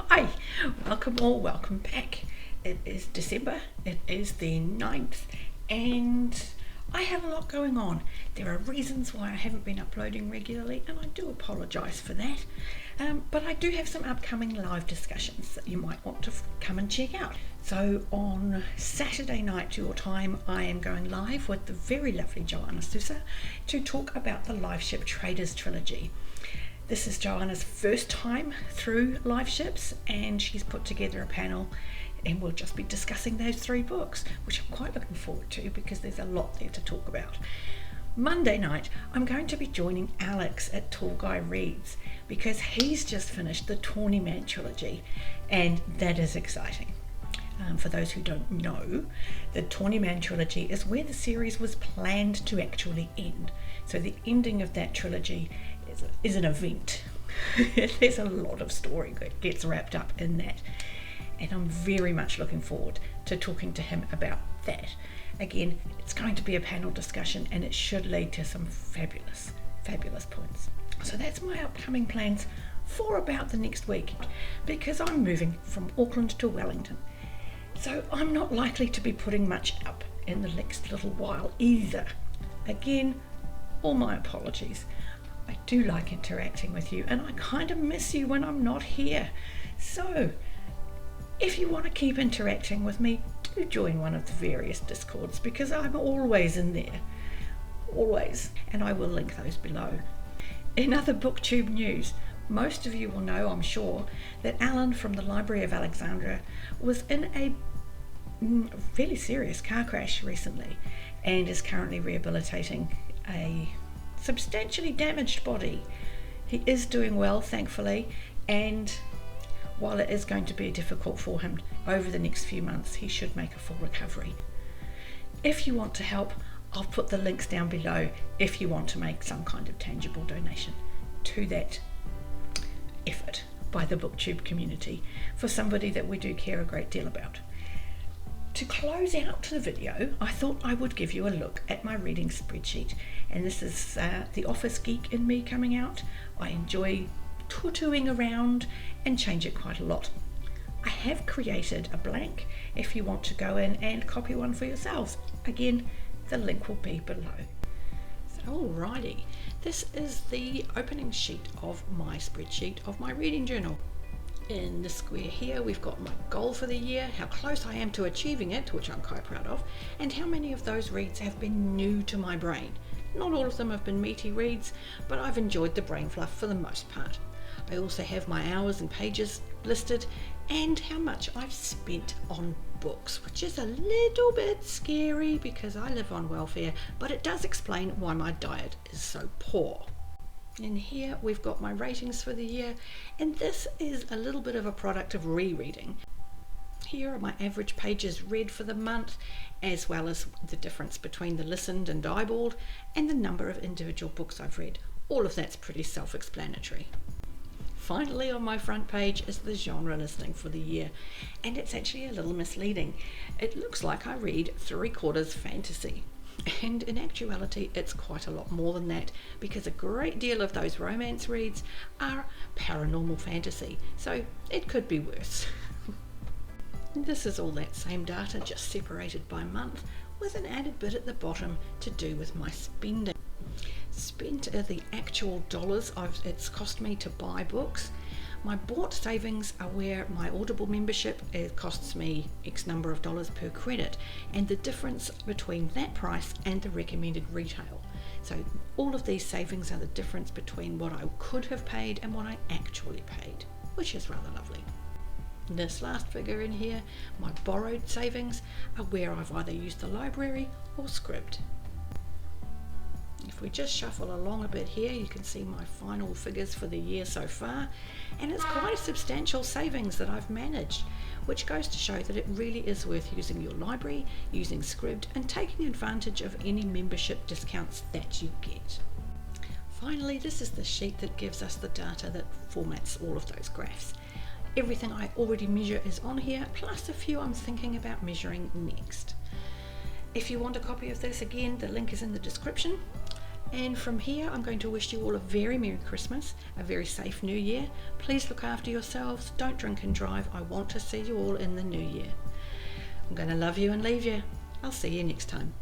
Hi, welcome all, welcome back. It is December, it is the 9th, and I have a lot going on. There are reasons why I haven't been uploading regularly, and I do apologise for that. But I do have some upcoming live discussions that you might want to come and check out. So on Saturday night your time, I am going live with the very lovely Joanna Sousa to talk about the Liveship Traders trilogy. This is Joanna's first time through Liveships, and she's put together a panel and we'll just be discussing those 3 books, which I'm quite looking forward to because there's a lot there to talk about. Monday night, I'm going to be joining Alex at Tall Guy Reads because he's just finished the Tawny Man trilogy, and that is exciting. For those who don't know, the Tawny Man trilogy is where the series was planned to actually end. So the ending of that trilogy is an event. There's a lot of story that gets wrapped up in that, and I'm very much looking forward to talking to him about that. Again, it's going to be a panel discussion and it should lead to some fabulous points. So that's my upcoming plans for about the next week, because I'm moving from Auckland to Wellington. So I'm not likely to be putting much up in the next little while either. Again, all my apologies. I do like interacting with you, and I kind of miss you when I'm not here. So if you want to keep interacting with me, do join one of the various Discords, because I'm always in there. Always. And I will link those below. In other BookTube news, most of you will know, I'm sure, that Alan from the Library of Alexandria was in a fairly serious car crash recently and is currently rehabilitating a substantially damaged body. He is doing well, thankfully, and while it is going to be difficult for him over the next few months, he should make a full recovery. If you want to help, I'll put the links down below if you want to make some kind of tangible donation to that effort by the BookTube community for somebody that we do care a great deal about. To close out the video, I thought I would give you a look at my reading spreadsheet, and this is the office geek in me coming out. I enjoy tutuing around and change it quite a lot. I have created a blank if you want to go in and copy one for yourselves. Again, the link will be below. So alrighty, this is the opening sheet of my spreadsheet of my reading journal. In the square here, we've got my goal for the year, how close I am to achieving it, which I'm quite proud of, and how many of those reads have been new to my brain. Not all of them have been meaty reads, but I've enjoyed the brain fluff for the most part. I also have my hours and pages listed, and how much I've spent on books, which is a little bit scary because I live on welfare, but it does explain why my diet is so poor. In here we've got my ratings for the year, and this is a little bit of a product of rereading. Here are my average pages read for the month, as well as the difference between the listened and eyeballed, and the number of individual books I've read. All of that's pretty self-explanatory. Finally, on my front page is the genre listing for the year, and it's actually a little misleading. It looks like I read 3/4 fantasy. And in actuality, it's quite a lot more than that, because a great deal of those romance reads are paranormal fantasy, so it could be worse. This is all that same data, just separated by month, with an added bit at the bottom to do with my spending. Spent are the actual dollars it's cost me to buy books. My bought savings are where my Audible membership, it costs me X number of dollars per credit, and the difference between that price and the recommended retail. So all of these savings are the difference between what I could have paid and what I actually paid, which is rather lovely. This last figure in here, my borrowed savings, are where I've either used the library or Scribd. If we just shuffle along a bit here, you can see my final figures for the year so far, and it's quite a substantial savings that I've managed, which goes to show that it really is worth using your library, using Scribd, and taking advantage of any membership discounts that you get. Finally, this is the sheet that gives us the data that formats all of those graphs. Everything I already measure is on here, plus a few I'm thinking about measuring next. If you want a copy of this, again, the link is in the description. And from here, I'm going to wish you all a very Merry Christmas, a very safe New Year. Please look after yourselves. Don't drink and drive. I want to see you all in the new year. I'm going to love you and leave you. I'll see you next time.